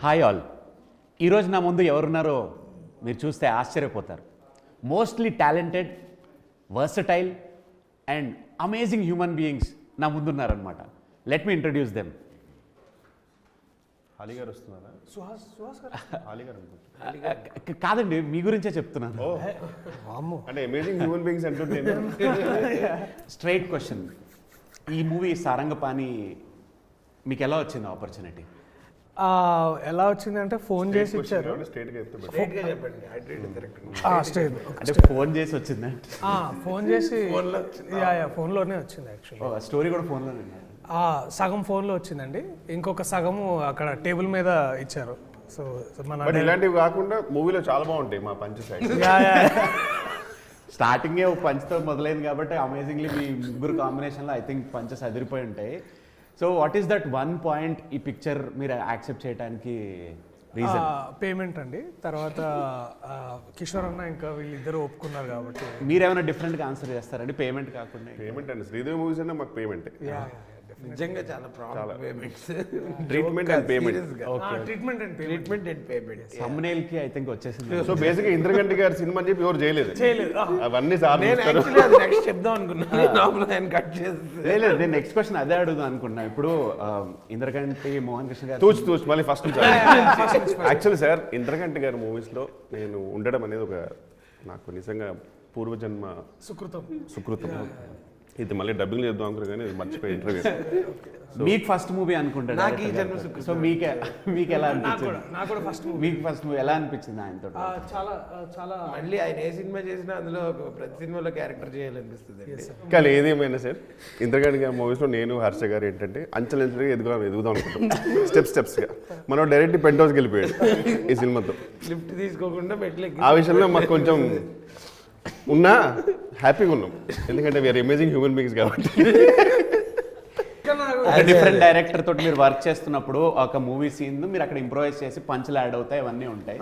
Hi all. ఈరోజు నా ముందు ఎవరున్నారో మీరు చూస్తే ఆశ్చర్యపోతారు. Mostly talented, versatile and amazing human beings నా ముందున్నారనమాట. Let me introduce them. Ali గారు వస్తున్నారా? అలీ గారు కాదండి, మీ గురించే చెప్తున్నాను. అంటే అమేజింగ్ హ్యూమన్ బీయింగ్స్ అంటుంటే స్ట్రైట్ క్వశ్చన్, ఈ మూవీ సారంగపాణి మీకు ఎలా వచ్చింది ఆపర్చునిటీ? ఎలా వచ్చిందంటే ఫోన్ చేసి ఇచ్చారు. స్ట్రైట్గా చెప్తే స్టేట్ అంటే ఫోన్ చేసి వచ్చిందా? ఫోన్ చేసి ఫోన్లోనే వచ్చింది యాక్చువల్లీ. స్టోరీ కూడా ఫోన్లోనే? సగం ఫోన్లో వచ్చిందండి, ఇంకొక సగము అక్కడ టేబుల్ మీద ఇచ్చారు. సో మన ఇలాంటివి కాకుండా మూవీలో చాలా బాగుంటాయి మా పంచ సైడ్. స్టార్టింగే ఒక పంచ్తో మొదలైంది కాబట్టి అమేజింగ్లీ మీ ముగ్గురు కాంబినేషన్లో ఐ థింక్ పంచెస్ అదిరిపోయి ఉంటాయి. So what is that one point ఈ పిక్చర్ మీరు యాక్సెప్ట్ చేయడానికి రీజన్? పేమెంట్ అండి. తర్వాత కిషోర్ అన్న ఇంకా వీళ్ళిద్దరు ఒప్పుకున్నారు కాబట్టి. మీరేమైనా డిఫరెంట్గా ఆన్సర్ చేస్తారండి పేమెంట్ కాకుండా? పేమెంట్ అండి, శ్రీదేవి మూవీస్ అన్నా మాకు పేమెంట్. నిజంగా చాలా problem payments, treatment and payment. Treatment and payment. సమ్నేల్ కి ఐ థింక్ వచ్చేసింది. సో బేసిక్గా ఇంద్రగంటి గారి సినిమా అని చెప్పి ఎవరు చేయలేదు. అవన్నీ సార్ నెక్స్ట్ చెప్దాం అనుకున్నాను, కట్ చేసి లేదు, నేను నెక్స్ట్ క్వశ్చన్ అదే అడుగుదాం అనుకున్నా. ఇప్పుడు ఇంద్రగంటి మోహన్ కృష్ణ గారు తూచి మళ్ళీ ఫస్ట్ యాక్చువల్లీ సార్ ఇంద్రగంటి గారి మూవీస్ లో నేను ఉండడం అనేది ఒక నాకు నిజంగా పూర్వజన్మ సుకృతం. ఇది మళ్ళీ డబ్బింగ్ చేద్దాం అనుకున్నా కానీ మర్చిపోయి ఇంటర్వ్యూ. మీకు ఫస్ట్ మూవీ అనుకుంటాను. సో మీకు ఎలా అనిపించింది? నాకు కూడా ఫస్ట్ మూవీ. మీకు ఫస్ట్ మూవీ ఎలా అనిపించింది ఆయనతో? చాలా చాలా మళ్ళీ ఆయన ఏ సినిమా చేసినా అందులో ప్రతి సినిమాలో క్యారెక్టర్ చేయాలనిపిస్తుంది. కానీ ఏదేమైనా సార్ ఇంద్రగంటి గారి మూవీస్ లో నేను హర్ష గారు ఏంటంటే అంచెలంచెలుగా ఎదుగుదాం అనుకుంటాం. స్టెప్స్గా మనం డైరెక్ట్ పెంట్ హౌస్కి వెళ్ళిపోయాడు ఈ సినిమాతో. లిఫ్ట్ తీసుకోకుండా మెట్లెక్కి ఆ విషయంలో మాకు కొంచెం ఉన్నా హ్యాపీగా ఉన్నాం, ఎందుకంటే వీఆర్ అమేజింగ్ హ్యూమన్ బీయింగ్స్ కాబట్టి. డిఫరెంట్ డైరెక్టర్ తోటి మీరు వర్క్ చేస్తున్నప్పుడు ఒక మూవీ సీన్ మీరు అక్కడ ఇంప్రూవైజ్ చేసి పంచులు యాడ్ అవుతాయి, అవన్నీ ఉంటాయి.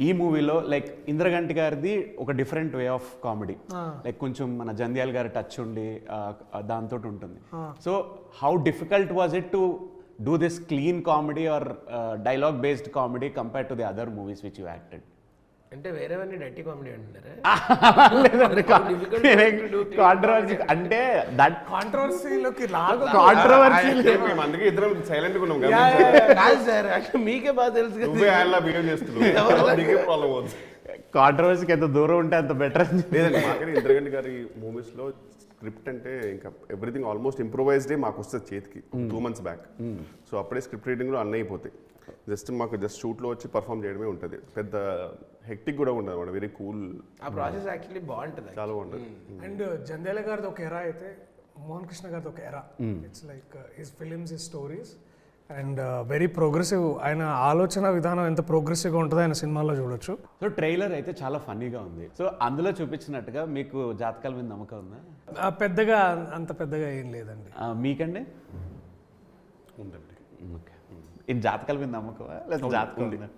ఈ మూవీలో లైక్ ఇంద్రగంటి గారిది ఒక different way of comedy, like కొంచెం మన జంధ్యాల గారి టచ్ ఉండి దాంతో ఉంటుంది. So how difficult was it to do this clean comedy are dialogue based comedy compare to the other movies which you acted? అంటే వేరేవన్నీ డట్టి కామెడీ అంటున్నారా? కాంట్రవర్సీ అంటే దట్ కాంట్రవర్సీలోకి మేము అందుకే ఇద్దరం సైలెంట్ గా ఉన్నాం. కాదు సార్, యాక్చువల్లీ మీకే బాగా తెలుసు కదా. నువ్వే ఆయనలా బిహేవ్ చేస్తున్నావు, నీకే ప్రాబ్లం అవుతుంది. కాంట్రవర్సీకి ఎంత దూరం ఉంటే అంత బెటర్. లేదండి, మాకని ఇంద్రగంటి గారి మూవీస్ లో స్క్రిప్ట్ అంటే ఇంకా ఎవ్రీథింగ్ ఆల్మోస్ట్ ఇంప్రూవైజ్డే మాకు వస్తుంది చేతికి 2 months బ్యాక్. సో అప్పుడే స్క్రిప్ట్ రీడింగ్లో అన్నీ అయిపోతాయి. మాకు షూట్లో వచ్చి పర్ఫామ్ చేయడమే ఉంటుంది. పెద్ద హెక్టిక్ కూడా ఉండదు అన్నమాట. Very cool. ఆ ప్రాసెస్ యాక్చువల్లీ బాగుంటుంది, చాలా బాగుంటుంది. అండ్ జంధ్యాల గారిది ఒక ఎరా అయితే మోహన్ కృష్ణ గారిది ఒక ఎరా. It's like his films, his stories and very progressive. ఆయన ఆలోచన విధానం ఎంత ప్రోగ్రెసివ్గా ఉంటుందో ఆయన సినిమాల్లో చూడొచ్చు. సో ట్రైలర్ అయితే చాలా ఫన్నీగా ఉంది. సో అందులో చూపించినట్టుగా మీకు జాతకాల మీద నమ్మకం ఉందా? పెద్దగా అంత పెద్దగా ఏం లేదండి. మీకండి? ఉందండి. ఓకే, ఇది జాతకాల మీద నమ్మకమా లేదా జాతకం ఉందా?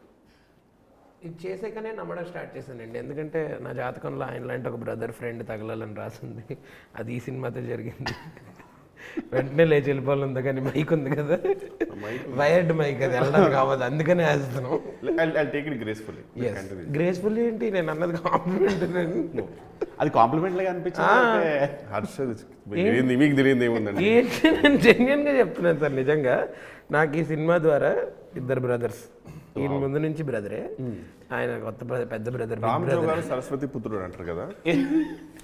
ఇది చేసాకనే నమ్మడం స్టార్ట్ చేశానండి. ఎందుకంటే నా జాతకంలో ఆయన లాంటి ఒక బ్రదర్ ఫ్రెండ్ తగలాలని రాసింది. అది ఈ సినిమాతో జరిగింది. వెంటనే లేచి వెళ్ళిపోవాలి ఉంది, కానీ మైక్ ఉంది కదా, వైర్డ్ మైక్, అది వెళ్ళడం కావద్దు, అందుకనే వేస్తున్నాం. గ్రేస్ఫుల్లీ ఏంటి, నేను అన్నది కాంప్లిమెంట్. అది కాంప్లిమెంట్ లాగా అనిపించింది. మీకు తెలియదు ఏముందండి. ఏంటి, నేను జెన్యున్గా చెప్తున్నాను సార్. నిజంగా నాకు ఈ సినిమా ద్వారా ఇద్దరు బ్రదర్స్, ఈయన ముందు నుంచి బ్రదరే, ఆయన కొత్త పెద్ద బ్రదర్ రామరావు గారు సరస్వతి పుత్రుడు అంటారు కదా,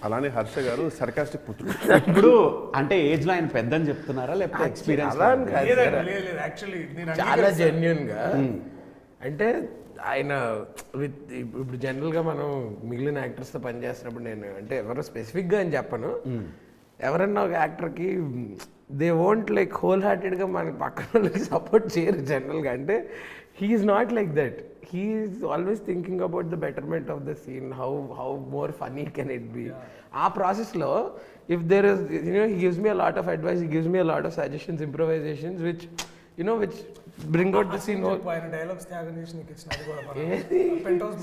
అలానే హర్ష గారు సర్కాస్టిక్ పుత్రుడు. ఇప్పుడు అంటే ఏజ్ లో ఆయన పెద్ద అని చెప్తున్నారా లేకపోతే ఎక్స్పీరియన్స్? చాలా జెన్యున్గా. అంటే ఆయన ఇప్పుడు జనరల్గా మనం మిగిలిన యాక్టర్స్తో పనిచేస్తున్నప్పుడు నేను అంటే ఎవరో స్పెసిఫిక్గా అని చెప్పను, ఎవరన్నా ఒక యాక్టర్కి దే వోంట్ లైక్ హోల్ హార్టెడ్గా మనకి పక్కన వాళ్ళకి సపోర్ట్ చేయరు జనరల్గా. అంటే he's not like that. He's always thinking about the betterment of the scene, how more funny can it be. ఆ ప్రాసెస్లో if there is he gives me a lot of advice, he gives me a lot of suggestions, improvisations which which bring out the scene.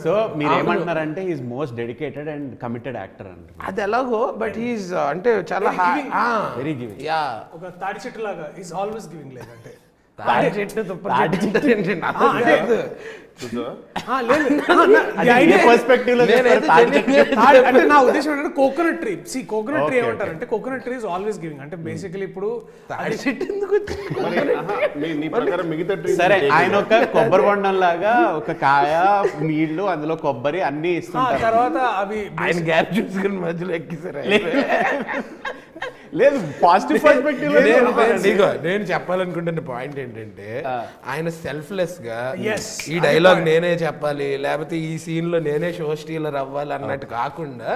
So మీరు ఏమంటున్నారంటే he's most dedicated and committed actor అంట. అది ఎలాగో, but he's అంటే చాలా very giving. Yeah, ఒక తాడి చెట్టు లాగా ఈజ్ ఆల్వేస్ గివింగ్. లేదంటే తాడి చెట్టు తాడి చెట్టు చూసావా? లేదు అంటే ఏ perspective లో నేనైతే చూస్తారు తాడి చెట్టు? అంటే నా ఉద్దేశం ఏంటంటే కోకోనట్ ట్రీ కోకోనట్ ట్రీ ఏమంటారంటే coconut tree is always giving అంటే బేసికలీ ఇప్పుడు తాడి చెట్టు ఎందుకు వచ్చింది? మరి నీ ప్రకారం మిగతా ట్రీ సరే ఆయన ఒక కొబ్బరి బొండం లాగా ఒక కాయ నీళ్లు అందులో కొబ్బరి అన్ని ఇస్తుంటారు తర్వాత అవి ఆయన గ్యాప్ చూసుకుని మధ్యలో ఎక్కిసారు లేదు పాజిటివ్ పర్స్పెక్టివ్ లో నేను చెప్పాలనుకుంటున్న పాయింట్ ఏంటంటే ఆయన సెల్ఫ్లెస్ గా Yes, ఈ డైలాగ్ నేనే చెప్పాలి లేకపోతే ఈ సీన్ లో నేనే షో స్టీలర్ అవ్వాలి అన్నట్టు కాకుండా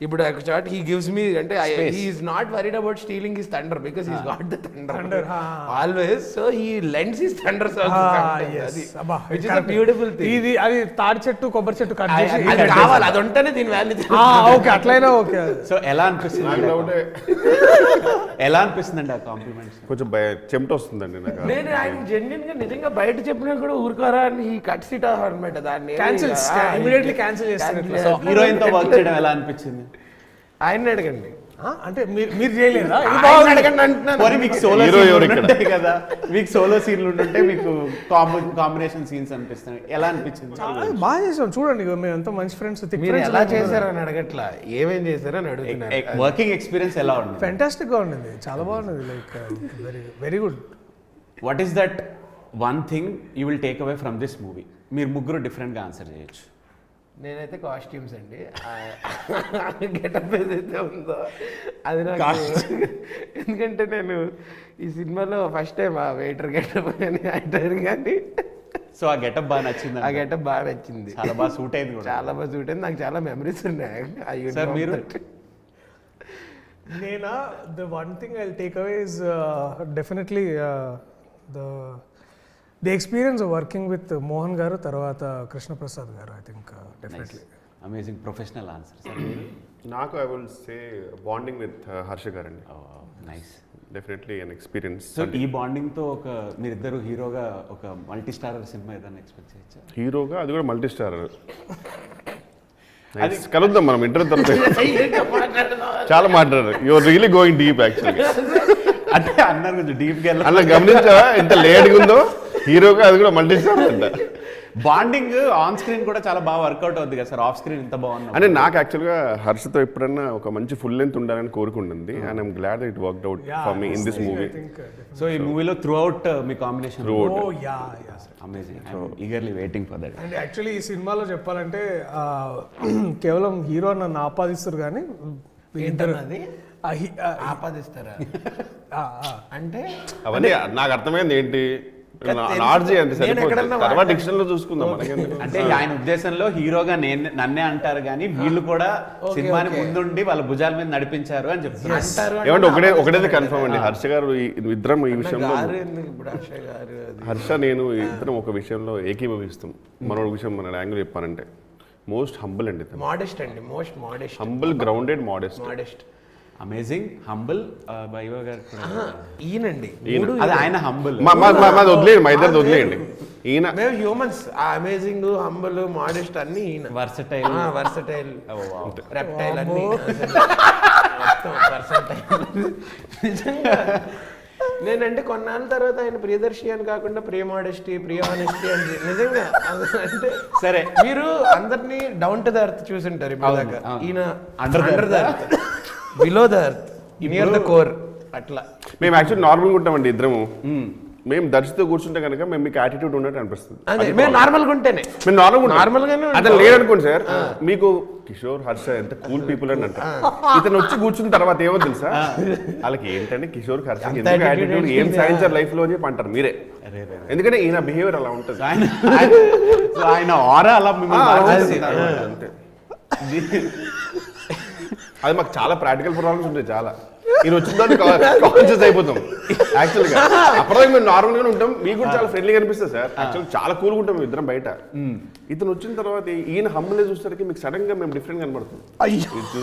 ఇప్పుడు ఒక చోట హీ గివ్స్ మీ అంటే he's not worried about stealing his thunder because he's got the thunder always so he lends his thunder which is a beautiful thing ఇది అది తాడి చెట్టు కొబ్బరి చెట్టు కట్ చేసి అది కావాలి అది ఉంటేనే దీని వాల్యూ ఓకే అట్లయినా ఓకే సో ఎలా అనిపిస్తుంది నాకు డౌటే. ఎలా అనిపిస్తుందండి ఆ కాంప్లిమెంట్స్ కొంచెం చెమట వస్తుందండి నాకు నేను ఆయన జెన్యున్ గా నిజంగా బయట చెప్పినా కూడా ఊరుకోరా అని ఈ కట్స్ ఇట్ అనమాట దాన్ని క్యాన్సిల్ ఇమీడియట్లీ క్యాన్సిల్ చేస్తారు సో హీరోయిన్ తో వర్క్ చేయడం ఎలా అనిపించింది ఆయన అడగండి అంటే మీరు చేయలేదా ఆయన అడగండి అంటున్నాను మరి మీకు సోలో Hero ఎవరు ఇక్కడ? ఉంటాయి కదా మీకు సోలో సీన్లు ఉంటుంటే మీకు కాంబినేషన్ సీన్స్ అనిపిస్తాయి ఎలా అనిపించింది బాగా చేసాం చూడండి ఇగో మేము ఎంతో మంచి ఫ్రెండ్స్ మీరు ఎలా చేశారని అడగట్లా ఏమేం చేశారని అడుగుతున్నారు వర్కింగ్ ఎక్స్పీరియన్స్ ఎలా ఉంది ఫెంటాస్టిక్ గా ఉండింది చాలా బాగుంది like very very good what is that one thing you will take away from this movie మీరు ముగ్గురు డిఫరెంట్గా ఆన్సర్ చేయొచ్చు నేనైతే కాస్ట్యూమ్స్ అండి గెటప్ ఏదైతే ఉందో అది నాకు ఎందుకంటే నేను ఈ సినిమాలో ఫస్ట్ టైం ఆ వెయిటర్ గెటప్ కానీ యాక్టర్ కానీ సో ఆ గెటప్ బాగా నచ్చింది ఆ గెటప్ బాగా నచ్చింది చాలా బాగా సూట్ అయింది కూడా చాలా బాగా సూట్ అయింది నాకు చాలా మెమరీస్ ఉన్నాయి Sir, మీరు? నేనా the one thing I take away is definitely the experience working with Mohan గారు తర్వాత కృష్ణప్రసాద్ గారు I think definitely amazing professional answer sir మీరు నాకు I will say bonding with Harsha గారండి nice definitely an experience so ఈ బాండింగ్ తో ఒక మీరిద్దరు హీరోగా ఒక మల్టీ స్టారర్ సినిమా ఏదైనా ఎక్స్పెక్ట్ చేయొచ్చా హీరోగా అది కూడా మల్టీ స్టార్ కలుద్దాం మనం ఇంటర్ తర్వాత చాలా మాట్లాడారు your really going deep actually అంటే అన్నారు కొంచెం డీప్గా అలా గమనించావా ఎంత లేట్గా ఉందో హీరోగా అది కూడా మల్టీ స్టార్ అంట బాండింగ్ ఆన్ స్క్రీన్ కూడా చాలా బాగా వర్కౌట్ అవుతుంది కదా సార్ ఆఫ్ స్క్రీన్ ఇంత బాగున్నా అంటే నాకు యాక్చువల్గా హర్షతో ఎప్పుడన్నా ఒక మంచి ఫుల్ లెంత్ ఉండాలని కోరుకుంటుంది and I'm glad it worked out for me in this movie so ఈ మూవీలో త్రూ అవుట్ మీ combination Throughout. Oh yeah yeah amazing eagerly waiting for that and actually ఈ సినిమాలో చెప్పాలంటే కేవలం హీరో నన్ను ఆపాదిస్తారు కానీ అది ఆపాదిస్తారా అంటే అవన్నీ నాకు అర్థమైంది ఏంటి నార్జీ అంటే సరిపోతుంది తర్వాత డిక్షన్ లో చూసుకుందాం మనకి అంటే ఆయన ఉద్దేశంలో హీరోగా నన్నే అంటారు కానీ వీళ్ళు కూడా సినిమాని ముందుండి వాళ్ళ భుజాల మీద నడిపించారు అని చెప్తున్నారు అంటారు ఏమంటే ఒకటైతే కన్ఫర్మ్ అండి హర్ష గారు ఇద్దరం ఈ విషయంలో గారు ఎందుకు ఇప్పుడు అక్షయ్ గారు అది హర్ష నేను ఇద్దరం ఒక విషయంలో ఏకీభవిస్తాం మరొక విషయం మన యాంగిల్ చెప్పానంటే మోస్ట్ హంబుల్ అండి మోడెస్ట్ అండి most modest humble grounded modest modest amazing humble Viva గారు కూడా. ఈయనండి అది ఆయన హంబుల్ మాది వదిలేయండి మా ఇద్దరిది వదిలేయండి ఈయన మేము హ్యూమన్స్ ఆ అమేజింగ్ హంబుల్ మోడెస్ట్ అన్ని ఈయన వర్సటైల్ వర్సటైల్ రెప్టైల్ అన్ని మొత్తం versatile. నిజంగా నేనంటే కొన్నాళ్ళ తర్వాత ఆయన ప్రియదర్శి అని కాకుండా ప్రియ మోడెస్టీ ప్రియ ఆనెస్టీ అని నిజంగా అంటే సరే మీరు అందరినీ డౌన్ టు ద ఎర్త్ చూసింటారు ఇప్పుడు దాకా ఈయన Under the under the earth below the earth near the core అట్లా మేము యాక్చువల్లీ నార్మల్గా ఉంటామండి ఇద్దరము మేము దర్శితో కూర్చుంటే కనుక మేము మీకు యాటిట్యూడ్ ఉన్నట్టు అనిపిస్తుంది అదే మేము నార్మల్గా ఉంటేనే మేము నార్మల్గా Normal గానే ఉంటాం. అతను లేడనుకోండి సార్ మీకు కిషోర్ హర్ష ఎంత కూల్ పీపుల్ అని అంటారు ఇతను వచ్చి కూర్చున్న తర్వాత ఏమో తెలుసా వాళ్ళకి ఏంటంటే కిషోర్ హర్ష అంత ఎందుకు attitude యాటిట్యూడ్ ఏం సాధించారు లైఫ్ లో అని చెప్పి అంటారు మీరే ఎందుకంటే ఈయన బిహేవియర్ అలా ఉంటుంది ఆయన ఆరా అలా మిమ్మల్ని మార్చేస్తుంది అన్నమాట. అంతే అది మాకు చాలా ప్రాక్టికల్ ప్రాబ్లమ్స్ ఉంటాయి చాలా ఈయన వచ్చిన తర్వాత కాన్షియస్ అయిపోతాం యాక్చువల్గా అప్పటిదాకా మేము నార్మల్గానే ఉంటాం మీకు కూడా చాలా ఫ్రెండ్లీగా అనిపిస్తుంది సార్ యాక్చువల్ చాలా కూల్గా ఉంటాం మేము ఇద్దరం బయట ఇతను వచ్చిన తర్వాత ఈయన హంబులే చూసేసరికి మీకు సడన్ గా మేము డిఫరెంట్ కనబడుతుంది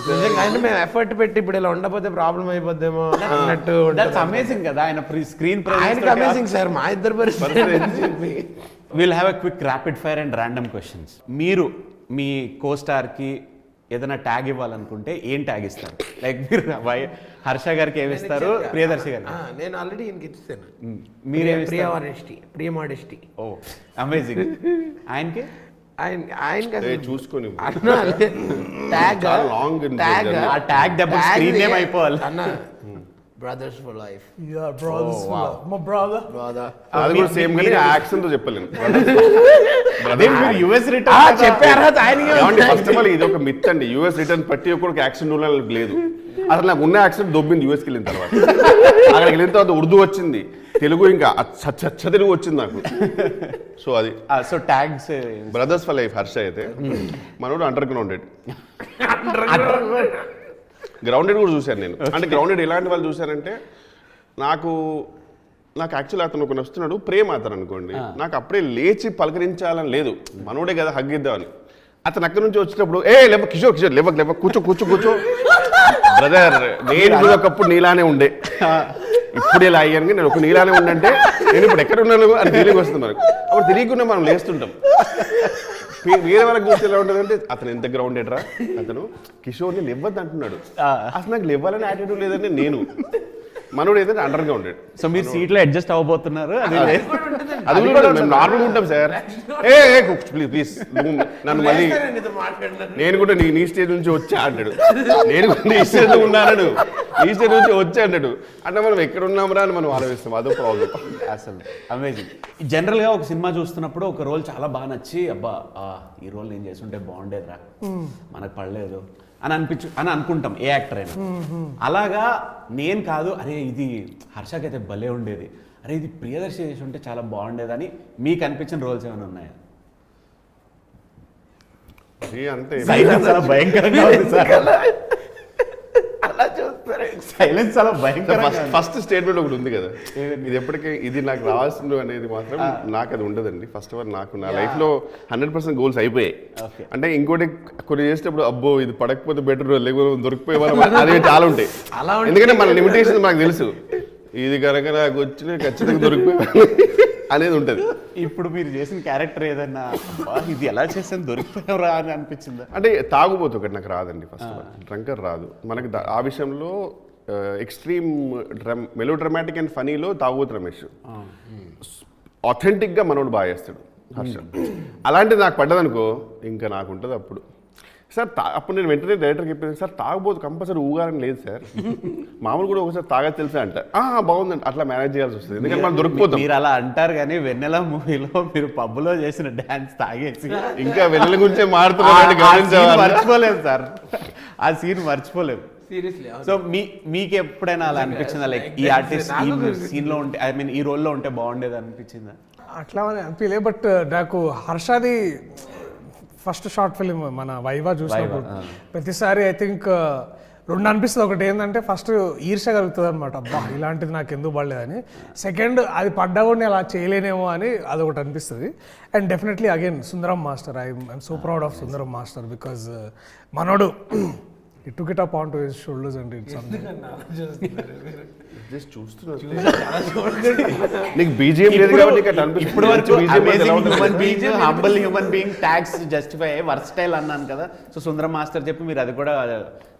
నిజంగా అంటే మేము ఎఫర్ట్ పెట్టి ఇప్పుడు ఇలా ఉండకపోతే ప్రాబ్లం అయిపోద్దేమో అన్నట్టు దట్స్ అమేజింగ్ కదా ఆయన స్క్రీన్ ఆయనకి అమేజింగ్ సార్ మా ఇద్దరు పరిస్థితి will have a quick rapid fire and random questions మీరు మీ కో స్టార్కి ఏదైనా ట్యాగ్ ఇవ్వాలనుకుంటే ఏం ట్యాగ్ ఇస్తారు? లైక్ మీరు హర్ష గారికి ఏమి ఇస్తారు, ప్రియదర్శి గారికి? నేను ఆల్రెడీ ఈయనకి ఇచ్చాను. మీరేమి ప్రియ ఆనెస్టీ, ప్రియ మాడెస్టీ. ఓ అమేజింగ్. ఆయనకి ఆయన చూసుకొని tag long in the tag journey. ఆ ట్యాగ్ డబ్బులు స్క్రీన్ నేమ్ అయిపోవాలి. అన్న brothers for life. Yeah, brothers, my brother. Brother అది కూడా సేమ్ కానీ యాక్షన్ తో చెప్పలేను. అదే మీరు యుఎస్ రిటర్న్ చెప్పారా ఆయనకి? ఏమండి ఫస్ట్ ఆఫ్ ఆల్ ఇది ఒక మిత్ అండి. యూఎస్ రిటర్న్ ప్రతి ఒక్కరికి యాక్షన్ రూల్ లేదు. అసలు నాకు ఉన్న యాక్షన్ దొబ్బింది యూఎస్కి వెళ్ళిన తర్వాత. అక్కడికి వెళ్ళిన తర్వాత ఉర్దూ వచ్చింది, తెలుగు ఇంకా అచ్చ తెలుగు వచ్చింది నాకు. సో అది so tags brothers for life Harsha అయితే, మనోడు అండర్ గ్రౌండెడ్. గ్రౌండెడ్ కూడా చూశాను నేను. అంటే గ్రౌండెడ్ ఎలాంటి వాళ్ళు చూశానంటే, నాకు యాక్చువల్ అతను ఒక వస్తున్నాడు ప్రేమ అతను అనుకోండి, నాకు అప్పుడే లేచి పలకరించాలని లేదు, మనోడే కదా హగ్ ఇద్దామని. అతను అక్కడి నుంచి వచ్చేటప్పుడు లేవ కిషోర్ లేవ కూర్చో బ్రదర్, నేను కూడా ఒకప్పుడు నీలానే ఉండే, ఇప్పుడు ఇలా అయ్యాను. నేను ఒక నీలానే ఉండంటే నేను ఇప్పుడు ఎక్కడ ఉన్నాను అని ఫీలింగ్ వస్తుంది మనకు. అప్పుడు తెలియకుండా మనం లేస్తుంటాం. వేరే వాళ్ళకి చూస్తే ఎలా ఉంటుంది అంటే, అతను ఎంత గ్రౌండెడ్ రా, అతను కిషోర్ని లేవద్దు అంటున్నాడు. అసలు నాకు లేవాలని యాటిట్యూడ్ లేదని నేను, మనోడు ఏదంటే అండర్ గ్రౌండెడ్. సో మీరు సీట్లో అడ్జస్ట్ అవ్వబోతున్నారు. అది కూడా మేము నార్మల్గా ఉంటాం సార్. ప్లీజ్ నన్ను మళ్ళీ, నేను కూడా నీ స్టేజ్ నుంచి వచ్చా అంటాడు, నేను కూడా నీ స్టేజ్ లో ఉన్నాను, ఈ స్టేజ్ నుంచి వచ్చా అంటాడు. అంటే మనం ఎక్కడ ఉన్నామరా అని మనం ఆలోచిస్తాం. అదో ప్రాబ్లం అసలు అమేజింగ్. జనరల్గా ఒక సినిమా చూస్తున్నప్పుడు ఒక రోల్ చాలా బాగా నచ్చి, అబ్బా ఈ రోల్ నేను చేస్తుంటే బాగుండేదిరా, మనకు పడలేదు అని అనుకుంటాం ఏ యాక్టర్ అయినా. అలాగా నేను కాదు, అరే ఇది హర్షకి అయితే భలే ఉండేది, అరే ఇది ప్రియదర్శి చేసి ఉంటే చాలా బాగుండేదని మీకు అనిపించిన రోల్స్ ఏమైనా ఉన్నాయా? అంతే. సైలెన్స్ చాలా భయంకరంగా ఉంది సార్. అలా చూస్తారు. సైలెన్స్ చాలా భయంకరంగా. ఫస్ట్ స్టేట్మెంట్ ఒకటి ఉంది కదా, ఇది ఎప్పటికీ ఇది నాకు రావాల్సింది అనేది మాత్రం నాకు అది ఉండదండి. ఫస్ట్ ఆఫ్ ఆల్ నాకు నా లైఫ్ లో 100% గోల్స్ అయిపోయాయి. అంటే ఇంకోటి కొన్ని చేసేటప్పుడు అబ్బో ఇది పడకపోతే బెటర్, లేకపోతే దొరికిపోయే వాళ్ళు అదే చాలా ఉంటాయి. ఎందుకంటే మన లిమిటేషన్ నాకు తెలుసు, ఇది కనుక నాకు వచ్చి ఖచ్చితంగా దొరికిపోయి అనేది ఉంటుంది. ఇప్పుడు మీరు చేసిన క్యారెక్టర్ ఏదన్నా ఇది ఎలా చేసాను దొరికిపోయారా అని అనిపించిందా? అంటే తాగుబోతు ఒకటి నాకు రాదండి. ఫస్ట్ ఆఫ్ ఆల్ డ్రంకర్ రాదు మనకి. ఆ విషయంలో ఎక్స్ట్రీమ్ మెలో డ్రామాటిక్ అండ్ ఫనీలో తాగుబోతు రమేష్, ఆథెంటిక్గా మనోడు బాగా చేస్తాడు హర్ష. అలాంటిది నాకు పడ్డదనుకో ఇంకా నాకు ఉంటుంది అప్పుడు. సార్ అప్పుడు నేను వెంటనే డైరెక్టర్కి చెప్పాను, సార్ తాగబోతు కంపల్సరీ ఊగాలని లేదు సార్, మామూలు కూడా ఒకసారి తాగా తెలుసా అంట. బాగుందండి, అట్లా మేనేజ్ చేయాల్సి వస్తుంది, ఎందుకంటే మనం దొరికిపోతాం. మీరు అలా అంటారు కానీ వెన్నెల మూవీలో మీరు పబ్లో చేసిన డాన్స్ తాగేసి ఇంకా వెన్నెల గురించే మారుతున్నారు, మర్చిపోలేదు సార్, ఆ సీన్ మర్చిపోలేదు. సీరియస్లీ. సో మీకు ఎప్పుడైనా అలా అనిపించిందా, లైక్ ఈ ఆర్టిస్ట్ ఈ సీన్లో ఉంటే, ఐ మీన్ ఈ రోల్లో ఉంటే బాగుండేది అనిపించిందా? అట్లా అని అనిపించలే, బట్ నాకు హర్షది ఫస్ట్ షార్ట్ ఫిలిం మన వైవా చూసినప్పుడు ప్రతిసారి ఐ థింక్ రెండు అనిపిస్తుంది. ఒకటి ఏంటంటే ఫస్ట్ ఈర్ష కలుగుతుంది అనమాట, అబ్బా ఇలాంటిది నాకు ఎందుకు పడలేదని. సెకండ్ అది పడ్డా కూడా నేను అలా చేయలేనేమో అని అదొకటి అనిపిస్తుంది. And definitely again Sundaram master, I'm so proud of Sundaram master because మనోడు he took it up onto his shoulders and did something. Just చూస్తున్నా నీకు బీజిఎం లేదు కాబట్టి అట్లా అనిపిస్తుంది. ఇప్పుడు వరకు human being, humble human being tags justify versatile అన్నాను కదా. సో సుందరం మాస్టర్ చెప్పి మీరు అది కూడా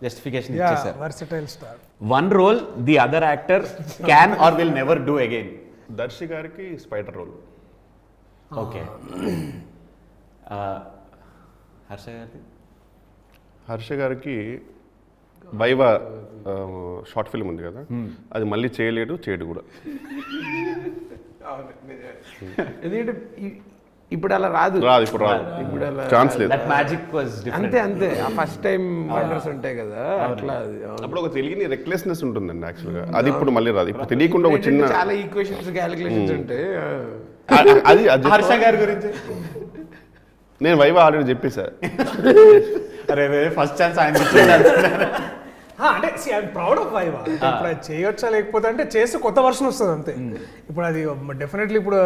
జస్టిఫికేషన్ ఇచ్చేసారు. versatile star. One role the other actor can or will never do again. Darshi గారికి స్పైడర్ రోల్. ఓకే. హర్ష గారికి? హర్ష గారికి వైవా షార్ట్ ఫిల్మ్ ఉంది కదా, అది మళ్ళీ చేయడు కూడా. ఎందుకంటే ఇప్పుడు అలా రాదు, ఇప్పుడు రాదు, ఛాన్స్ లేదు. That magic was different. అంతే ఆ ఫస్ట్ టైం వండర్స్ ఉంటాయి కదా అట్లా. అప్పుడు ఒక తెలియని రెక్లెస్నెస్ ఉంటుందండి యాక్చువల్గా, అది ఇప్పుడు మళ్ళీ రాదు. ఇప్పుడు తెలియకుండా ఒక చిన్న చాలా ఈక్వేషన్స్ క్యాలిక్యులేషన్స్ ఉంటాయి. అది హర్ష గారి గురించి నేను వైవా ఆల్రెడీ చెప్పేసా. అరే ఫస్ట్ ఛాన్స్ ఆయన అంటే ఐఎమ్ ప్రౌడ్ ఆఫ్ వైవా. ఇప్పుడు అది చేయొచ్చా లేకపోతే అంటే చేస్తే కొత్త వర్షన్ వస్తుంది అంతే. ఇప్పుడు అది డెఫినెట్లీ ఇప్పుడు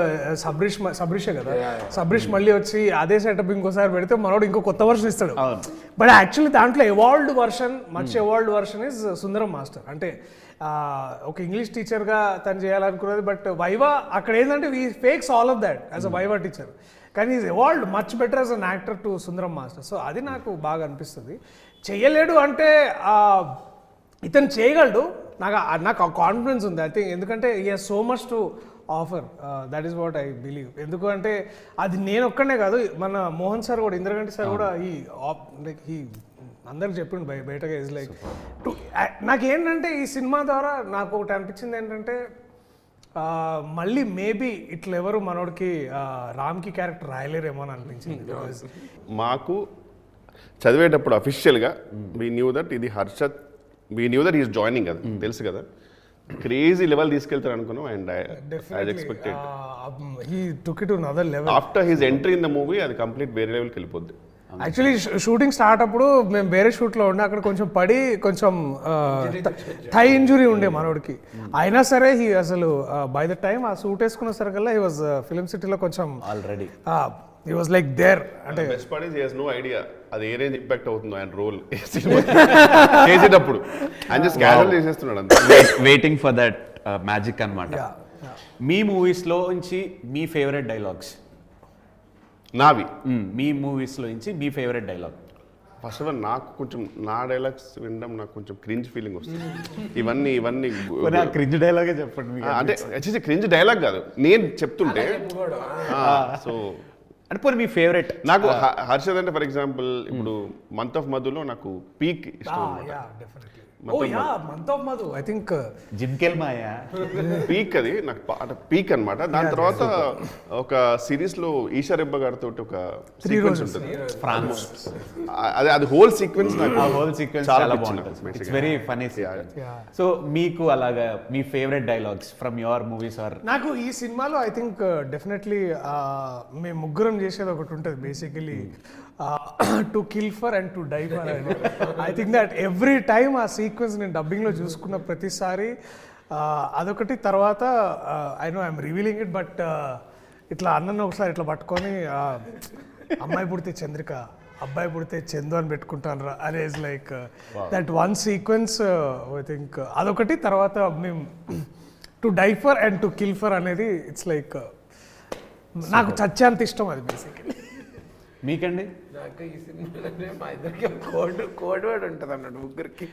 సబ్రిషే కదా, సబ్రిష్ మళ్ళీ వచ్చి అదే సెటప్ ఇంకోసారి పెడితే మనోడు ఇంకో కొత్త వర్షన్ ఇస్తాడు. బట్ యాక్చువల్లీ దాంట్లో evolved version, much evolved version is Sundaram master. అంటే ఒక ఇంగ్లీష్ టీచర్గా తను చేయాలనుకున్నది, బట్ వైవా అక్కడ ఏంటంటే we fakes all of that as a Viva teacher. కానీ is evolved much better as an actor to Sundaram master. So అది నాకు బాగా అనిపిస్తుంది. చెయ్యలేడు అంటే ఇతను చేయగలడు, నాకు ఆ కాన్ఫిడెన్స్ ఉంది. ఐ థింక్ ఎందుకంటే ఈ has so much to offer, that is what I believe. ఎందుకు అంటే అది నేను ఒక్కనే కాదు, మన మోహన్ సార్ కూడా, ఇంద్రగంటి సార్ కూడా ఈ అందరికి చెప్పిండు బయటగా ఇస్ లైక్ నాకేంటంటే ఈ సినిమా ద్వారా నాకు ఒకటి అనిపించింది ఏంటంటే మళ్ళీ మేబీ ఇట్లా ఎవరు మనోడికి రామ్కి క్యారెక్టర్ రాయలేరేమో అని అనిపించింది. బికాజ్ మాకు చదివేటప్పుడు అఫీషియల్గా వీ న్యూ దట్ ఇది Harshad, we knew that is joining కదా, తెలుసు కదా, క్రేజీ లెవెల్ తీసుకెళ్తారు అనుకున్నాం. And I expected he took it to another level. After his entry in the movie అది కంప్లీట్ వేరే లెవెల్కి వెళ్ళిపోద్ది. యాక్చువల్లీ షూటింగ్ స్టార్ట్ అప్పుడు మేము వేరే షూట్లో ఉండే, అక్కడ కొంచెం పడి కొంచెం థై ఇంజురీ ఉండే మనోడికి. అయినా సరే హీ అసలు బై ద టైమ్ ఆ సూట్ వేసుకున్న సరికల్లా హీ వాజ్ ఫిలిం సిటీలో కొంచెం already he was like there. అంటే best part is he has no idea అది ఏ రేంజ్ ఇంపాక్ట్ అవుతుందో ఆయన రోల్ చేసేటప్పుడు. ఆయన జస్ట్ క్యాజువల్ చేసేస్తున్నాడు అంతే, వెయిటింగ్ ఫర్ దట్ మ్యాజిక్ అన్నమాట. మీ మూవీస్లో నుంచి మీ ఫేవరెట్ డైలాగ్స్? నావి మీ మూవీస్లో నుంచి మీ favourite dialogue? First of all నాకు కొంచెం నా డైలాగ్స్ వినడం నాకు కొంచెం క్రింజ్ ఫీలింగ్ వస్తుంది. ఇవన్నీ క్రింజ్ డైలాగే చెప్పండి. అంటే వచ్చేసి క్రింజ్ డైలాగ్ కాదు, నేను చెప్తుంటే. సో అంటే పోనీ మీ ఫేవరెట్? నాకు హర్షద్ అంటే ఫర్ ఎగ్జాంపుల్ ఇప్పుడు మంత్ ఆఫ్ మధులో నాకు పీక్ ఇష్టం అన్నమాట. Month of Madhu I think జింకెల్ మాయా పీక్, అది నాకు పీక్ అన్నమాట. దాని తర్వాత ఒక సిరీస్ లో ఈషా రెబ్బా గారితో ఒక సీక్వెన్స్ ఉంటుంది, అది హోల్ సీక్వెన్స్ నాకు హోల్ సీక్వెన్స్ చాలా బాగుంటుంది. It's very funny. సో మీకు అలాగా మీ favourite dialogues from your movies? Or నాకు ఈ సినిమాలో ఐ థింక్ డెఫినెట్లీ మేము ముగ్గురం చేసేది ఒకటి ఉంటుంది basically, to kill for and to die for. I think that every time ఆ సీక్వెన్స్ నేను డబ్బింగ్లో చూసుకున్న ప్రతిసారి అదొకటి. తర్వాత I know I'm revealing it, but ఇట్లా అన్నను ఒకసారి ఇట్లా పట్టుకొని అమ్మాయి పుడితే చంద్రిక, అబ్బాయి పుడితే చందు అని పెట్టుకుంటాను రా అనే is like that one sequence. I think అదొకటి. తర్వాత మేము to die for and to kill for అనేది ఇట్స్ లైక్ నాకు చచ్చేంత ఇష్టం అది బేసికలీ. మీకండి? నాకు ఈ సినిమాలోనే మా ఇద్దరికి కోడ్ వర్డ్ ఉంటుంది అన్నాడు ముగ్గురికి,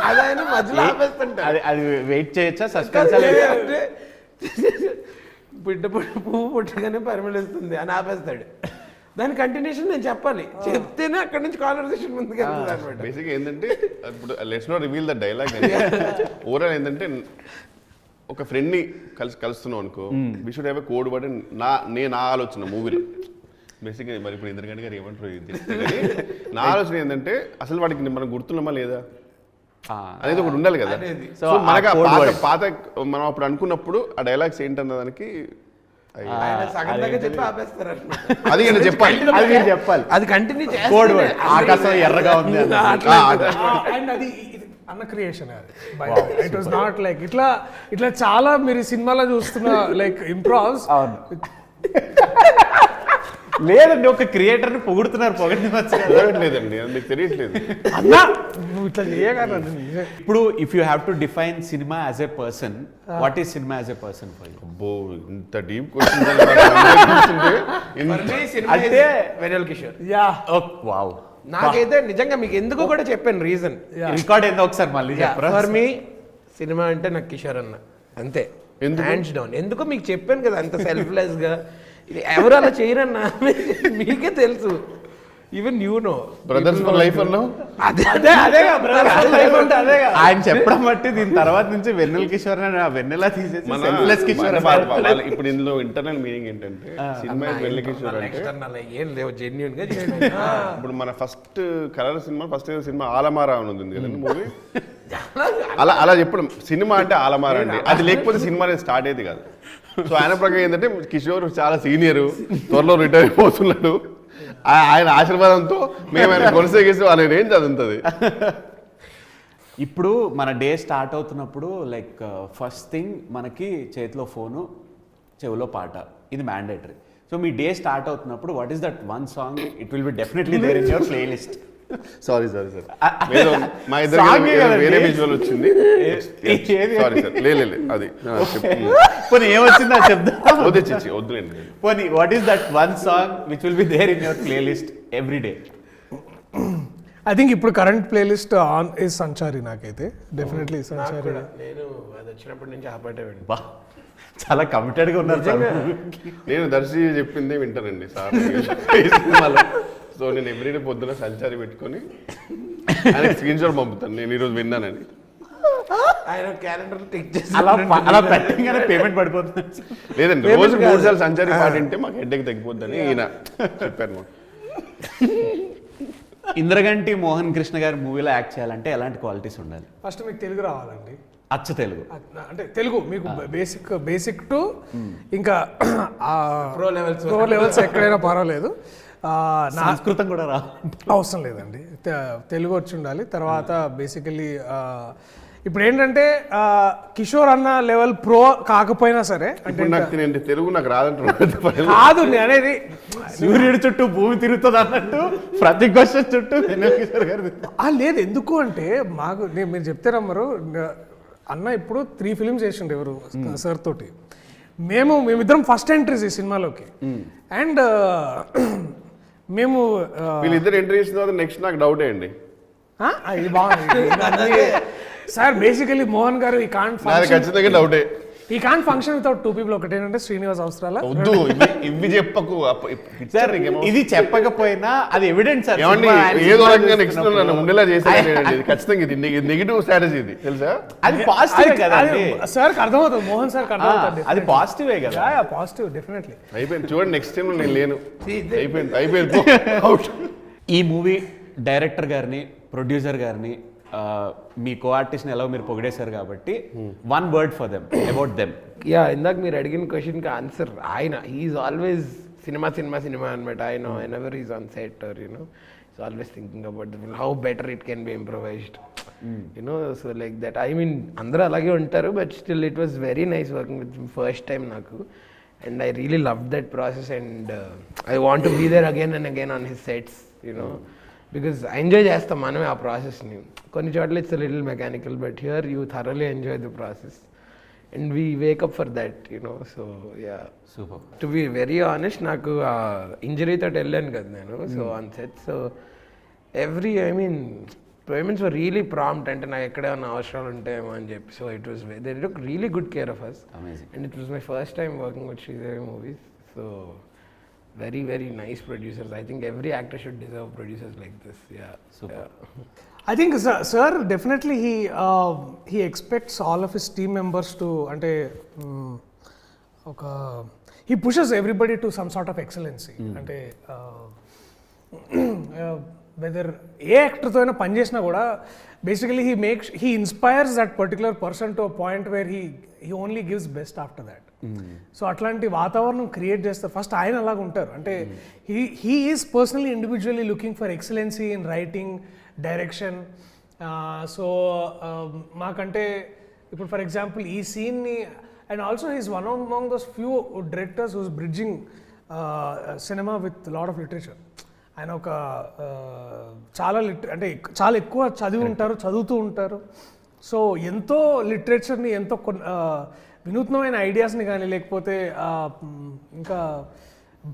అది ఆయన మధ్యలో ఆపేస్తుంటాడు. అది వెయిట్ చేయొచ్చా? సస్పెన్స్ అంటే బిడ్డ పువ్వు పుట్టగానే పరిమళిస్తుంది అని ఆపేస్తాడు. దాని కంటిన్యూషన్ నేను చెప్పాలి, చెప్తేనే అక్కడ నుంచి కాన్వర్సేషన్ ముందుకు వెళ్తుంది అనమాట. బేసిక్ ఏంటంటే ఇప్పుడు let's not reveal the dialogue. Overall ఏంటంటే ఒక ఫ్రెండ్ని కలుస్తున్నావు అనుకో, we should have a code word. నా ఆలోచన మూవీలో బేసిక్గా మరి ఇప్పుడు ఇంద్రగంటి గారు ఏమంటారు నా ఆలోచన ఏంటంటే అసలు వాడికి మనం గుర్తున్నామా లేదా అనేది ఒకటి ఉండాలి కదా. సో మనకి పాత మనం అప్పుడు అనుకున్నప్పుడు ఆ డైలాగ్స్ ఏంటన్నదానికి అది చెప్పాలి, అది మీరు చెప్పాలి, అది కంటిన్యూ కోడ్ వర్డ్. ఆకాశం ఎర్రగా ఉంది అండ్ అది అన్న creation. It was not like ఇట్లా చాలా మీరు సినిమాలో చూస్తున్న లైక్ ఇంప్రోవ్స్. లేదండి, ఒక క్రియేటర్ ని పొగుడుతున్నారు, పొగడలేదండి, అది మీకు తెలియట్లేదు అన్నా నువ్వు ఇట్లా చేయగలరా. ఇప్పుడు if you have to define cinema as a person, what is cinema as a person for you? అబ్బో ఇంత డీప్ క్వశ్చన్ అంటే వెన్నెల కిషోర్. Yeah wow. నాకైతే నిజంగా మీకు ఎందుకు కూడా చెప్పాను రీజన్. రికార్డ్ ఏందో ఒకసారి మళ్ళీ చెప్పరా? ఫర్ మీ సినిమా అంటే నాకు కిషోర్ అన్న అంతే, హ్యాండ్స్ డౌన్. ఎందుకో మీకు చెప్పాను కదా అంత సెల్ఫ్లెస్ గా, ఎవరు అలా చేయరన్నా మీకే తెలుసు. Even you know brothers for life అన్నావు, ఆయన చెప్పడం బట్టి దీని తర్వాత నుంచి వెన్నెల కిషోర్ వెన్నెల తీసేసి సెల్ఫ్లెస్ కిషోర్. ఇప్పుడు ఇందులో ఇంటర్నల్ మీనింగ్ ఏంటంటే సినిమా వెన్నెల కిషోర్ అంటే ఏం లేవు జెన్యూన్ గా. ఇప్పుడు మన first colour cinema, first cinema ఆలమారా అని ఉంది కదండి మూవీ. అలా చెప్పడం సినిమా అంటే ఆలమారా అండి, అది లేకపోతే సినిమా అనేది స్టార్ట్ అయ్యేది కాదు. సో ఆయన ప్రకారం ఏంటంటే కిషోర్ చాలా సీనియర్, త్వరలో రిటైర్ అయిపోతున్నాడు, ఆయన ఆశీర్వాదంతో మేము ఆయన కొనసాగిస్తూ ఆయన ఏం చదువుతుంది. ఇప్పుడు మన డే స్టార్ట్ అవుతున్నప్పుడు లైక్ ఫస్ట్ థింగ్ మనకి చేతిలో ఫోను, చెవిలో పాట, ఇది మ్యాండేటరీ. సో మీ డే స్టార్ట్ అవుతున్నప్పుడు what is that one song it will be definitely there in your playlist? Sorry sir ఆ- మా Song ఏ ఇద్దరు కదండి. వేరే విజువల్ వచ్చింది ఏది? సారీ సార్ లేదు అది పోనీ ఏమొచ్చిందో చెప్తా వద్దు వద్దులేండి పోనీ what is that one song which will be there in your playlist every day? I think ఇప్పుడు current playlist on is Sanchari నాకైతే డెఫినెట్లీ నాకు సంచారి. కూడా నేను అది వచ్చినప్పటి నుంచి ఆ పాటే వింటా. బా చాలా కమిటెడ్ గా ఉన్నారు సార్. నేను దర్శి చెప్పిందే వింటానండి సార్ ఈ సినిమాలో. సో నేను ఎవ్రీడే పొద్దున సంచారి పెట్టుకొని ఆయన స్క్రీన్ షాట్ పంపుతాను నేను ఈరోజు విన్నానని. ఆయన క్యాలెండర్ టిక్ చేసి అలా పెట్టగానే పేమెంట్ పడిపోతుంది. లేదండి Payment రోజు కాదు. 3 సార్లు సంచారి పాట వింటే మాకు హెడ్ఏక్ తగ్గిపోద్దని ఈయన చెప్పారు మాకు. ఇంద్రగంటి మోహన్ కృష్ణ గారి మూవీలో యాక్ట్ చేయాలంటే ఎలాంటి క్వాలిటీస్ ఉండాలి? ఫస్ట్ మీకు తెలుగు రావాలండి, అచ్చ తెలుగు. అంటే తెలుగు మీకు బేసిక్ టు ఇంకా Pro levels ప్రో లెవెల్స్ ఎక్కడైనా పర్వాలేదు. సంస్కృతం కూడా రా. అవసరం లేదండి, తెలుగు వచ్చి ఉండాలి. తర్వాత బేసికలీ ఇప్పుడు ఏంటంటే కిషోర్ అన్న లెవెల్ ప్రో కాకపోయినా సరే అంటే ఇప్పుడు నాకు నేను తెలుగు నాకు రాదంటున్నాను. కాదు నేను అనేది సూర్యుడి చుట్టూ భూమి తిరుగుతుంది అన్నట్టు ప్రతి క్వశ్చన్ చుట్టూ వినోద్ కిషోర్ గారు లేదు. ఎందుకు అంటే మాకు మీరు చెప్తే నమ్మరు, అన్న ఇప్పుడు 3 ఫిల్మ్స్ చేసిండు ఎవరు సార్ తోటి. మేమిద్దరం ఫస్ట్ ఎంట్రీస్ ఈ సినిమాలోకి. అండ్ మేము వీళ్ళిద్దరు ఎంట్రీ చేసిన తర్వాత నెక్స్ట్ నాకు డౌటే అండి. ఇది బాగుంది సార్. బేసికలీ మోహన్ గారు ఈ కాంట్ నాది ఖచ్చితంగా డౌటే. ఈ కాంట్ ఫంక్షన్ వితౌట్ 2 people. ఒకటి ఏంటంటే శ్రీనివాస్ అవసరాల వద్దు ఇవి చెప్పకు సార్ ఇది చెప్పకపోయినా అది ఎవిడెన్స్ సార్. ఏమండి ఏదో రకంగా నెక్స్ట్ నన్ను ఉండేలా చేసేది ఖచ్చితంగా ఇది నెగిటివ్ స్ట్రాటజీ ఇది తెలుసా. అది పాజిటివ్ కదండి. సార్ అర్థమవుతుంది, మోహన్ సార్ అర్థమవుతుంది. అది పాజిటివే కదా. Positive definitely. అయిపోయింది చూడండి నెక్స్ట్ టైం నేను లేను. అయిపోయింది అవుట్. ఈ మూవీ డైరెక్టర్ గారిని ప్రొడ్యూసర్ గారిని మీ కో ఆర్టిస్ట్ని ఎలా మీరు పొగిడేశారు కాబట్టి 1 word for them about them. Yeah ఇందాక మీరు అడిగిన క్వశ్చన్కి ఆన్సర్ ఆయన హీఈస్ ఆల్వేస్ సినిమా అనమాట. ఆయన ever is on set or you know is always thinking about the film how better it can be improvised you know. So like that I mean అందరూ అలాగే ఉంటారు but still it was very nice working with first time నాకు. And I really love that process and I want to be there again and again on his sets you know. Because enjoy చేస్తాం మనమే ఆ ప్రాసెస్ని. కొన్ని చోట్ల it's little mechanical but here you thoroughly enjoy the process and we wake up for that you know. So yeah super. To be very honest నాకు ఇంజరీతో వెళ్ళాను కదా నేను. So on set so I mean payments were really prompt. అంటే నాకు ఎక్కడేమన్నా అవసరాలు ఉంటాయేమో అని చెప్పి. So it was they took really good care of us and it was my first time working with Sridevi movies. So very very nice producers. I think every actor should deserve producers like this. Yeah, super. I think sir definitely he expects all of his team members to ante he pushes everybody to some sort of excellency. Ante whether ఏ యాక్టర్తో అయినా పని చేసినా కూడా basically he inspires that particular person to a point where he only gives best after that. So అట్లాంటి వాతావరణం create చేస్తారు. First ఆయన అలాగ ఉంటారు అంటే he is personally individually looking for excellency in writing, direction. So మాకంటే ఇప్పుడు ఫర్ ఎగ్జాంపుల్ ఈ సీన్ని and also he's one among those few directors whose bridging సినిమా విత్ లాట్ ఆఫ్ లిటరేచర్. ఆయన ఒక అంటే చాలా ఎక్కువ చదువుతూ ఉంటారు. సో ఎంతో లిటరేచర్ని ఎంతో వినూత్నమైన ఐడియాస్ని కానీ లేకపోతే ఇంకా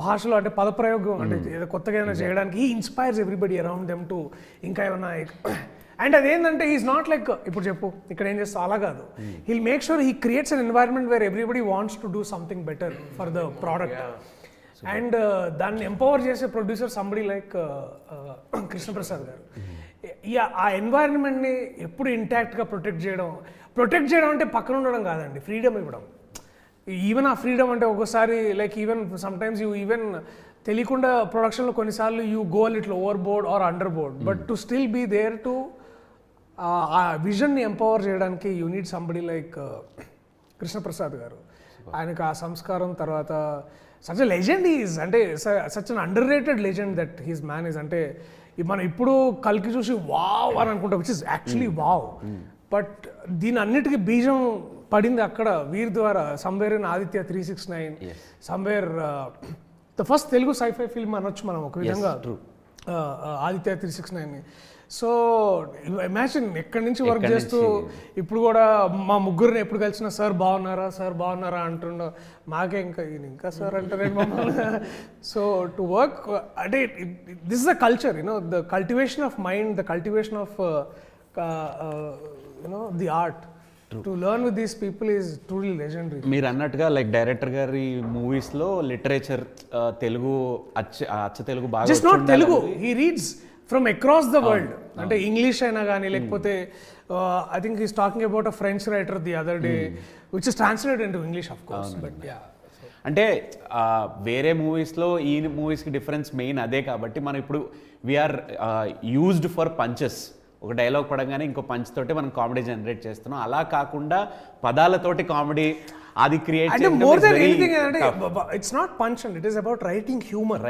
భాషలో అంటే పదప్రయోగం అంటే ఏదో కొత్తగా ఏమైనా చేయడానికి he inspires everybody around them to ఇంకా ఏమైనా. అండ్ అదేంటంటే ఈజ్ నాట్ లైక్ ఇప్పుడు చెప్పు ఇక్కడ ఏం చేస్తా అలా కాదు. Heal make sure he creates an environment where everybody wants to do something better for the product. And దాన్ని ఎంపవర్ చేసే ప్రొడ్యూసర్ సంబడి లైక్ కృష్ణప్రసాద్ గారు. ఆ ఎన్వైరన్మెంట్ని ఎప్పుడు ఇంటాక్ట్గా ప్రొటెక్ట్ చేయడం అంటే పక్కన ఉండడం కాదండి, ఫ్రీడమ్ ఇవ్వడం. ఈవెన్ ఆ ఫ్రీడమ్ అంటే ఒకసారి like even sometimes you even తెలియకుండా ప్రొడక్షన్లో కొన్నిసార్లు you go little overboard or under board but to still be there to ఆ విజన్ని ఎంపవర్ చేయడానికి you need somebody like Krishnaprasad garu. ఆయనకు ఆ సంస్కారం తర్వాత సచ్ ఎ లెజెండ్ ఈజ్ అంటే such an underrated legend that he's man is. అంటే మనం ఇప్పుడు కల్కి చూసి వావ్ అని అనుకుంటాం which is actually wow. But దీని అన్నిటికీ బీజం పడింది అక్కడ వీరి ద్వారా. Somewhere in Aditya 369 somewhere the first Telugu sci fi film అనొచ్చు మనం ఒక విధంగా. ఆదిత్య 369. సో ఇమాజిన్ ఎక్కడి నుంచి వర్క్ చేస్తూ ఇప్పుడు కూడా మా ముగ్గురిని ఎప్పుడు కలిసినా సార్ బాగున్నారా అంటుండో, మాకే ఇంకా సార్ అంటారే మమ్మల్ని. సో టు వర్క్ అంటే this is the culture, the cultivation of mind, the cultivation of the art. To learn with these people is truly legendary. మీరు అన్నట్టుగా లైక్ డైరెక్టర్ గారి మూవీస్ లో లిటరేచర్ తెలుగు అచ్చ తెలుగు బాగా just not Telugu, he reads from across the world. అంటే English అయినా కానీ లేకపోతే I think he's talking about a French writer the other day which is translated into English of course. But yeah, అంటే వేరే మూవీస్లో ఈ మూవీస్కి డిఫరెన్స్ మెయిన్ అదే కాబట్టి మనం ఇప్పుడు వీఆర్ యూజ్డ్ ఫర్ పంచెస్. ఒక డైలాగ్ పడంగానే ఇంకో పంచ్ తోటి మనం కామెడీ జనరేట్ చేస్తున్నాం. అలా కాకుండా పదాలతోటి కామెడీ అది క్రియేట్ అంటే మోర్ దెన్ ఎనీథింగ్ అంటే it's not punch and it is about writing humour.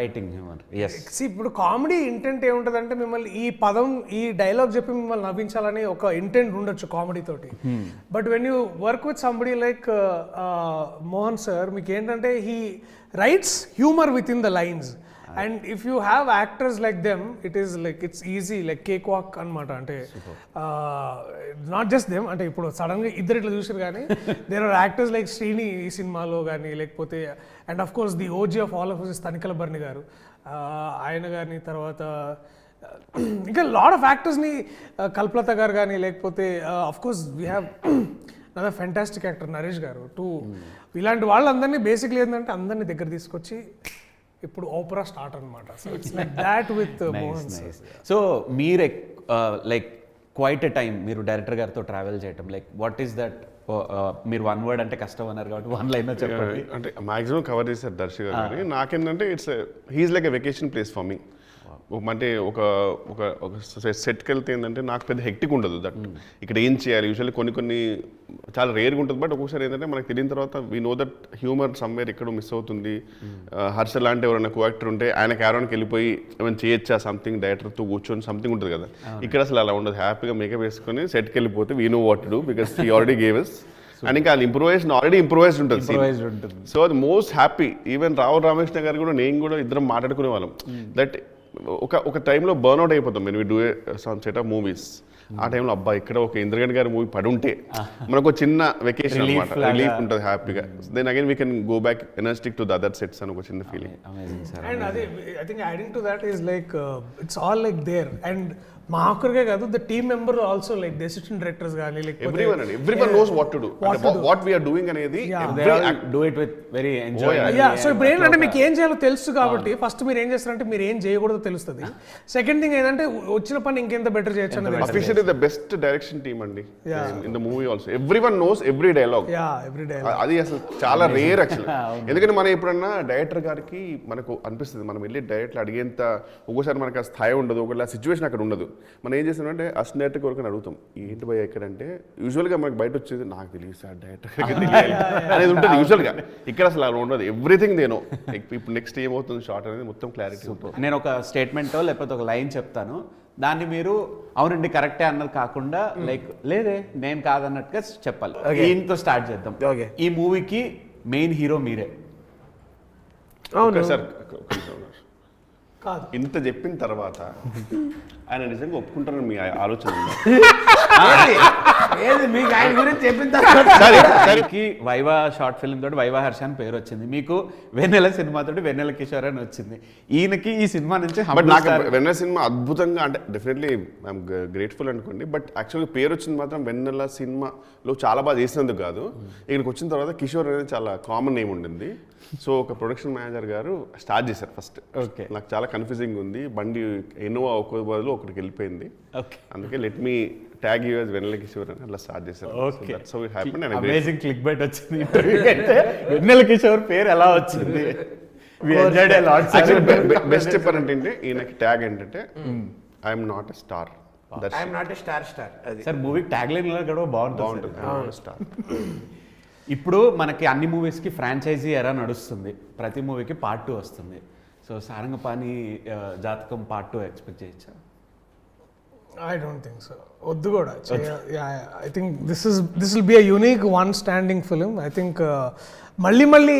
Yes. ఇప్పుడు కామెడీ ఇంటెంట్ ఏముంటుందంటే మిమ్మల్ని ఈ పదం ఈ డైలాగ్ చెప్పి మిమ్మల్ని నవ్వించాలని ఒక ఇంటెంట్ ఉండొచ్చు కామెడీ తోటి. But when you work with somebody like Mohan sir, మీకు ఏంటంటే he writes humour with in the lines. And if you have actors like them, it is like it's easy, like cake walk అనమాట. అంటే not just them, అంటే ఇప్పుడు sudden గా ఇద్దరు ఇట్లా చూసారు కానీ there are actors like Srini ఈ సినిమాలో కానీ, లేకపోతే and of course the OG of all of us Tanikella Bharani garu, ఆయన కానీ, తర్వాత ఇంకా లాట్ ఆఫ్ యాక్టర్స్ని కల్పలత గారు కానీ, లేకపోతే of course we have another fantastic actor Naresh గారు టూ. ఇలాంటి వాళ్ళందరినీ బేసిక్లీ ఏంటంటే అందరినీ దగ్గర తీసుకొచ్చి ఇప్పుడు ఓపెరా స్టార్ట్ అనమాట. So it's like that with Mohan. So మీరు లైక్ క్వైట్ ఎ టైం మీరు డైరెక్టర్ గారితో ట్రావెల్ చేయటం, లైక్ వాట్ ఈస్ దట్? మీరు వన్ వర్డ్ అంటే కష్టం అన్నారు కాబట్టి వన్ లైన్ చెప్పండి. అంటే మాక్సిమం కవర్ చేశారు దర్శి గారు. కానీ నాకేంటంటే he's like a vacation place for me. అంటే ఒక సెట్కి వెళ్తే ఏంటంటే నాకు పెద్ద హెక్టిక్ ఉండదు. దట్ ఇక్కడ ఏం చేయాలి యూజువల్లీ కొన్ని చాలా రేర్గా ఉంటుంది. బట్ ఒక్కొక్కసారి ఏంటంటే మనకు తెలియని తర్వాత we know that humour somewhere ఎక్కడో మిస్ అవుతుంది. హర్ష లాంటి ఎవరైనా కో యాక్టర్ ఉంటే ఆయన క్యారవాన్కి వెళ్ళిపోయి ఏమైనా చేయొచ్చా సంథింగ్, డైరెక్టర్తో కూర్చొని సంథింగ్ ఉంటుంది కదా. ఇక్కడ అసలు అలా ఉండదు. హ్యాపీగా మేకప్ వేసుకొని సెట్కి వెళ్ళిపోతే we know what to do because he already gave us. And ఇంకా ఇంప్రూవైజేషన్ ఆల్రెడీ ఇంప్రూవైజ్డ్ ఉంటుంది. సో అది మోస్ట్ హ్యాపీ. ఈవెన్ రావు రామకృష్ణ గారు కూడా నేను కూడా ఇద్దరం మాట్లాడుకునే వాళ్ళం దట్ ఒక టైంలో బర్న్అవుట్ అయిపోతాం మేము do some set of movies. ఆ టైంలో అబ్బా ఇక్కడ ఒక ఇంద్రగంటి గారి మూవీ పడి ఉంటే మనకు చిన్న వెకేషన్ అనమాట, రిలీఫ్ ఉంటుంది హ్యాపీగా. Then again we can go back energetic to the other sets అని ఒక చిన్న ఫీలింగ్. అండ్ అదే I think adding to that is like it's all like there. And మా ఒక్కరికే కాదు, the team member also like the assistant directors కానీ everyone knows what to do, what we are doing అనేది do it with very enjoy. So ఇప్పుడు ఏంటంటే మీకు ఏం చేయాలో తెలుసు కాబట్టి ఫస్ట్ మీరు ఏం చేస్తారంటే మీరు ఏం చేయకూడదో తెలుస్తుంది. సెకండ్ థింగ్ ఏంటంటే వచ్చిన పని ఇంకెంత బెటర్ చేయొచ్చు అనేది. Officially the best direction team అండి in the movie also. Everyone knows every dialogue. అది అసలు చాలా రేర్ యాక్చువల్లీ. ఎందుకంటే మనం ఎప్పుడన్నా డైరెక్టర్ గారికి మనకు అనిపిస్తుంది మనం వెళ్ళి డైరెక్టర్ అడిగేంత ఒక్కోసారి మనకు ఆ స్థాయి ఉండదు, ఒకవేళ సిచ్యువేషన్ అక్కడ ఉండదు. మనం ఏం చేస్తామంటే అసిస్టెంట్ కొరకు అడుగుతాం ఏంటి భయ ఎక్కడంటే యూజువల్గా మనకు బయట వచ్చేది నాకు తెలియదు సార్ డైరెక్టర్ అనేది ఉంటుంది యూజువల్గా. ఇక్కడ అసలు అలా ఉండదు. ఎవ్రీథింగ్ దేనో ఇప్పుడు నెక్స్ట్ ఏమవుతుంది షార్ట్ అనేది మొత్తం క్లారిటీ ఉంటుంది. నేను ఒక స్టేట్మెంటో లేకపోతే ఒక లైన్ చెప్తాను, దాన్ని మీరు అవునండి కరెక్టే అన్నది కాకుండా లైక్ లేదే నేను కాదన్నట్టుగా చెప్పాలి. దీంతో స్టార్ట్ చేద్దాం. ఈ మూవీకి మెయిన్ హీరో మీరే. సార్ కాదు ఇంత చెప్పిన తర్వాత ఆయన నిజంగా ఒప్పుకుంటారని మీ ఆలోచన మీకు ఆయన గురించి చెప్పిన దానికి వైవా షార్ట్ ఫిల్మ్ తోటి వైవా హర్ష అని పేరు వచ్చింది, మీకు వెన్నెల సినిమా తోటి వెన్నెల కిషోర్ అని వచ్చింది. ఈయనకి ఈ సినిమా నుంచి బట్ నాకు వెన్నెల సినిమా అద్భుతంగా అంటే డెఫినెట్లీ ఐఎమ్ గ్రేట్ఫుల్ అనుకోండి. బట్ యాక్చువల్గా పేరు వచ్చింది మాత్రం వెన్నెల సినిమాలో చాలా బాగా చేసినందుకు కాదు, ఇక్కడికి వచ్చిన తర్వాత కిషోర్ అనేది చాలా కామన్ నేమ్ ఉండింది. సో ఒక ప్రొడక్షన్ మేనేజర్ గారు స్టార్ట్ చేశారు ఫస్ట్. ఓకే నాకు చాలా కన్ఫ్యూజింగ్ ఉంది, బండి ఎన్నోవా ఒక బదులు ఒకటికి వెళ్ళిపోయింది. అందుకే let me tag you as Vennela Kishore అని అట్లా స్టార్ట్ చేశారు. Okay so it happened and amazing clickbait వచ్చింది. వెన్నెల కిషోర్ పేరు ఎలా వచ్చింది? బెస్ట్ చెప్పారంటే ఈయనకి ట్యాగ్ ఏంటంటే I'm not a star, I'm not a star. Sir movie tag line కూడా బాగుంటుంది. స్టార్. ఇప్పుడు మనకి అన్ని మూవీస్కి ఫ్రాంచైజీ ఎరా నడుస్తుంది, ప్రతి మూవీకి పార్ట్ 2 వస్తుంది. సో సారంగపాణి జాతకం పార్ట్ 2 ఎక్స్పెక్ట్ చేయొచ్చా? ఐ డోంట్ థింక్ సో, వద్దు కూడా. I think this will be a unique one standing film. I think మళ్ళీ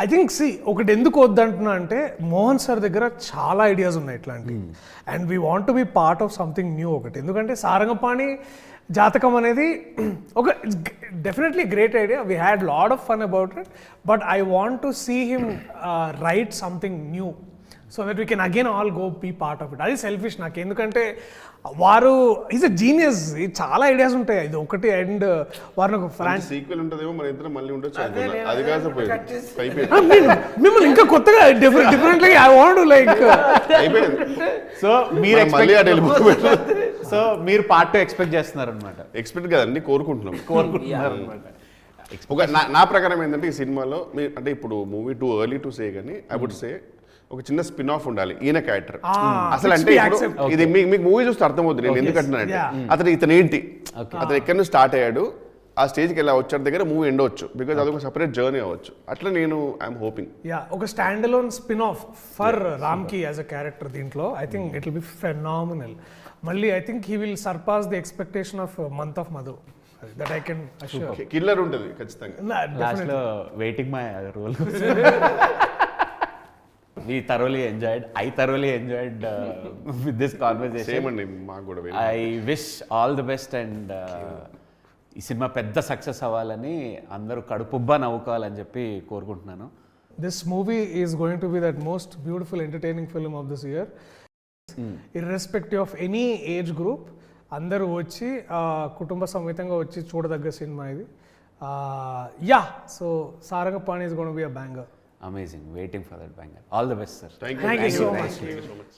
ఐ థింక్ ఒకటి ఎందుకు వద్దంటున్నా అంటే మోహన్ సార్ దగ్గర చాలా ఐడియాస్ ఉన్నాయి ఇట్లాంటివి, and we want to be part of something new ఒకటి. ఎందుకంటే సారంగపాణి జాతకం అనేది ఒక definitely great idea, we had lot of fun about it, but I want to see him write something new so that we can again all go be part of it. అది selfish నాకు, ఎందుకంటే వారు is a genius, చాలా ideas ఉంటాయి. ఇది ఒకటి, and వారు నాకు సీక్వెల్ ఉంటుందేమో మన ఇద్దరం మళ్ళీ ఉండొచ్చు అనుకున్నా. అది కాదు మిమ్మల్ని ఇంకా కొత్తగా డిఫరెంట్లీ ఐ వాంట్ లైక్ అయిపోయింది. సో మీరు మళ్ళీ అటు వెళ్ళిపోతున్నాం. సో మీరు పార్ట్ 2 ఎక్స్పెక్ట్ చేస్తున్నారు అనమాట. ఎక్స్పెక్ట్ కదండి, కోరుకుంటున్నాం. ఒక నా ప్రకారం ఏంటంటే ఈ సినిమాలో అంటే ఇప్పుడు movie too early to say కానీ ఐ వుడ్ సే ఒక చిన్న స్పిన్ ఆఫ్ ఉండాలి ఈయన క్యారెక్టర్. అసలు అంటే ఇప్పుడు ఇది మీకు మూవీ చూస్తే అర్థమవుతుంది నేను ఎందుకు అంటున్నానంటే ఇతను ఏంటి, అతను ఎక్కడి నుంచి స్టార్ట్ అయ్యాడు, ఆ స్టేజ్కి ఎలా వచ్చాడు దగ్గర మూవీ ఎండవచ్చు, బికాజ్ అదొక సపరేట్ జర్నీ అవ్వచ్చు. అట్లా నేను ఐఎమ్ హోపింగ్ ఒక stand alone spin off for రామ్కి యాజ్ అ క్యారెక్టర్ దీంట్లో. I think it will be phenomenal. మళ్ళీ I think he will surpass the expectation of month of Madhu, that I can assure. Killer ఉంటుంది ఖచ్చితంగా. Last లో waiting my role. We thoroughly enjoyed. I thoroughly enjoyed with this conversation. Same అండి, మాకు కూడా. I wish all the best and ఈ cinema పెద్ద success అవ్వాలని అందరూ కడుపుబ్బా నవ్వుకోవాలని చెప్పి కోరుకుంటున్నాను. This movie is going to be that most beautiful entertaining film of this year. Irrespective of any age group, అందరూ వచ్చి కుటుంబ సమేతంగా వచ్చి చూడదగ్గ సినిమా ఇది. So Sarangapani is going to be a banger. Amazing. Waiting for that banger. All the best, sir. Thank you. Thank you so much. Thank you so much.